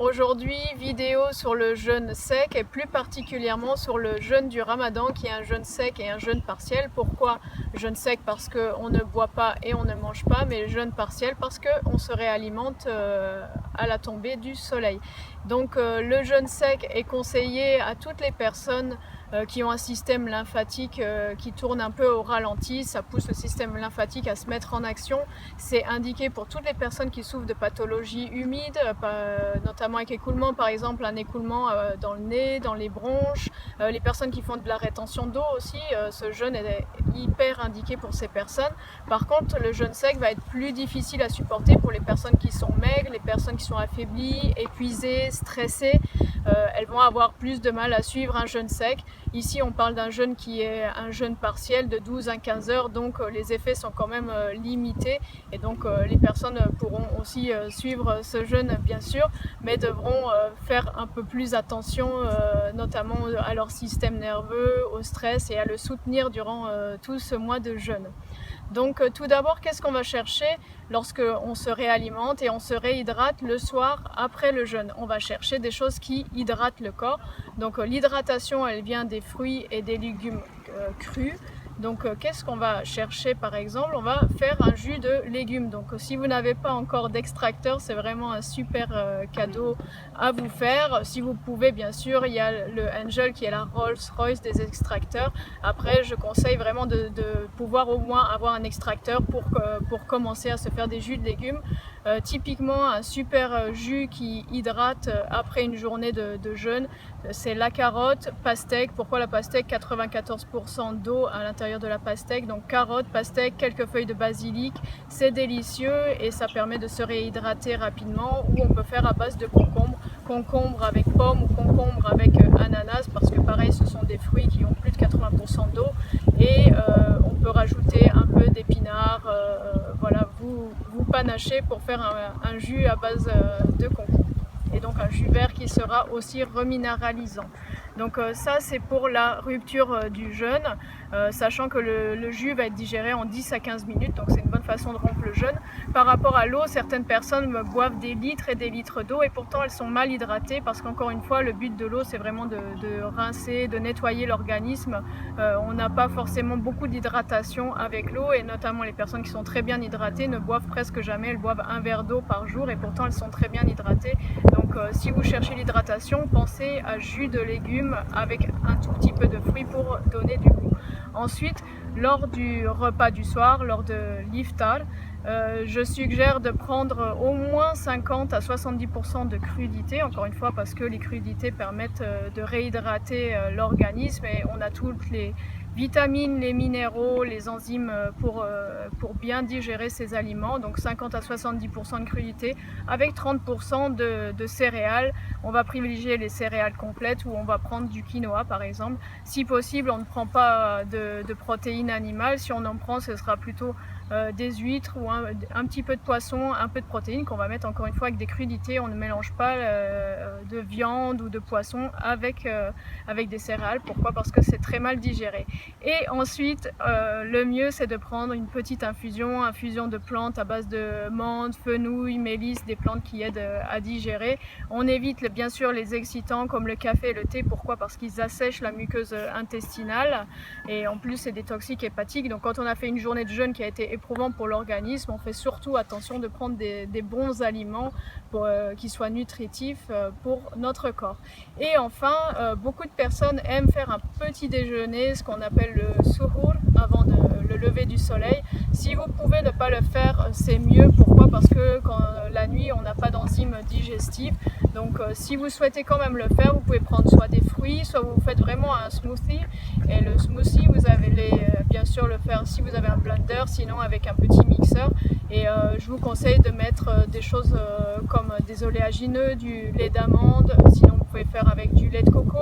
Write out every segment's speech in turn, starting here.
Aujourd'hui, vidéo sur le jeûne sec et plus particulièrement sur le jeûne du Ramadan qui est un jeûne sec et un jeûne partiel. Pourquoi jeûne sec? Parce qu'on ne boit pas et on ne mange pas, mais jeûne partiel parce qu'on se réalimente à la tombée du soleil. Donc le jeûne sec est conseillé à toutes les personnes qui ont un système lymphatique qui tourne un peu au ralenti. Ça pousse le système lymphatique à se mettre en action. C'est indiqué pour toutes les personnes qui souffrent de pathologies humides, notamment avec écoulement, par exemple un écoulement dans le nez, dans les bronches, les personnes qui font de la rétention d'eau aussi, ce jeûne est hyper indiqué pour ces personnes. Par contre, le jeûne sec va être plus difficile à supporter pour les personnes qui sont maigres, les personnes qui sont affaiblies, épuisées, stressées. Elles vont avoir plus de mal à suivre un jeûne sec. Ici, on parle d'un jeûne qui est un jeûne partiel de 12 à 15 heures, donc les effets sont quand même limités et donc les personnes pourront aussi suivre ce jeûne bien sûr, mais devront faire un peu plus attention notamment à leur système nerveux, au stress et à le soutenir durant tout ce mois de jeûne. Donc tout d'abord, qu'est-ce qu'on va chercher lorsqu'on se réalimente et on se réhydrate le soir après le jeûne? On va chercher des choses qui hydratent le corps. Donc l'hydratation, elle vient des fruits et des légumes crus. Donc qu'est-ce qu'on va chercher par exemple? On va faire un jus de légumes. Donc si vous n'avez pas encore d'extracteur, c'est vraiment un super cadeau à vous faire. Si vous pouvez, bien sûr, il y a le Angel qui est la Rolls-Royce des extracteurs. Après, je conseille vraiment de pouvoir au moins avoir un extracteur pour commencer à se faire des jus de légumes. Typiquement, un super jus qui hydrate après une journée de jeûne, c'est la carotte, pastèque. Pourquoi la pastèque? 94% d'eau à l'intérieur de la pastèque, donc carotte, pastèque, quelques feuilles de basilic, c'est délicieux et ça permet de se réhydrater rapidement. Ou on peut faire à base de concombre avec pomme ou concombre avec ananas, parce que pareil, ce sont des fruits qui ont plus de 80% d'eau et on peut rajouter un peu d'épinards, voilà, vous panachez pour faire un jus à base de concombre et donc un jus vert qui sera aussi reminéralisant. Donc ça, c'est pour la rupture du jeûne, sachant que le jus va être digéré en 10 à 15 minutes, donc c'est une bonne façon de rompre le jeûne. Par rapport à l'eau, certaines personnes boivent des litres et des litres d'eau et pourtant elles sont mal hydratées parce qu'encore une fois, le but de l'eau, c'est vraiment de rincer, de nettoyer l'organisme. On n'a pas forcément beaucoup d'hydratation avec l'eau et notamment les personnes qui sont très bien hydratées ne boivent presque jamais, elles boivent un verre d'eau par jour et pourtant elles sont très bien hydratées. Donc si vous cherchez l'hydratation, pensez à jus de légumes avec un tout petit peu de fruits pour donner du goût. Ensuite, lors du repas du soir, lors de l'iftar, je suggère de prendre au moins 50 à 70% de crudité, encore une fois parce que les crudités permettent de réhydrater l'organisme et on a toutes les vitamines, les minéraux, les enzymes pour bien digérer ces aliments. Donc 50 à 70% de crudité avec 30% de céréales. On va privilégier les céréales complètes ou on va prendre du quinoa par exemple. Si possible, on ne prend pas de protéines animales. Si on en prend, ce sera plutôt des huîtres ou un petit peu de poisson, un peu de protéines qu'on va mettre encore une fois avec des crudités. On ne mélange pas de viande ou de poisson avec des céréales. Pourquoi? Parce que c'est très mal digéré. Et ensuite, le mieux c'est de prendre une petite infusion de plantes à base de menthe, fenouil, mélisse, des plantes qui aident à digérer. On évite bien sûr les excitants comme le café et le thé. Pourquoi? Parce qu'ils assèchent la muqueuse intestinale et en plus c'est des toxiques hépatiques. Donc quand on a fait une journée de jeûne qui a été éprouvante pour l'organisme, on fait surtout attention de prendre des bons aliments qui soient nutritifs pour notre corps. Et enfin, beaucoup de personnes aiment faire un petit déjeuner, ce qu'on appelle le suhoor, avant le lever du soleil. Si vous pouvez ne pas le faire, c'est mieux. Pourquoi? Parce que la nuit, on n'a pas d'enzymes digestives. Donc si vous souhaitez quand même le faire, vous pouvez prendre soit des fruits, soit vous faites vraiment un smoothie. Et le smoothie, vous allez bien sûr le faire si vous avez un blender, sinon avec un petit mixeur. Et je vous conseille de mettre des choses comme des oléagineux, du lait d'amande, sinon vous pouvez faire avec du lait de coco.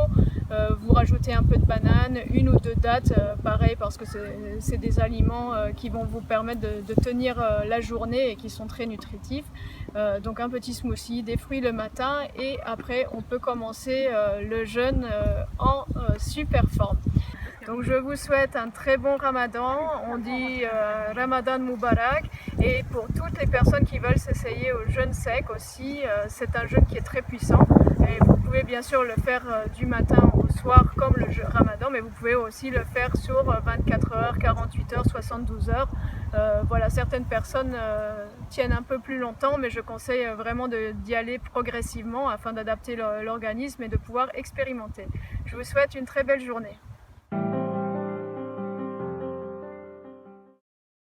Vous rajoutez un peu de banane, une ou deux dattes, pareil parce que c'est des aliments qui vont vous permettre de tenir la journée et qui sont très nutritifs. Donc un petit smoothie, des fruits le matin et après on peut commencer le jeûne en super forme. Donc je vous souhaite un très bon Ramadan, on dit Ramadan Moubarak, et pour toutes les personnes qui veulent s'essayer au jeûne sec aussi, c'est un jeûne qui est très puissant, et vous pouvez bien sûr le faire du matin au soir comme le Ramadan, mais vous pouvez aussi le faire sur 24 heures, 48 heures, 72 heures. Voilà, certaines personnes tiennent un peu plus longtemps, mais je conseille vraiment d'y aller progressivement afin d'adapter l'organisme et de pouvoir expérimenter. Je vous souhaite une très belle journée.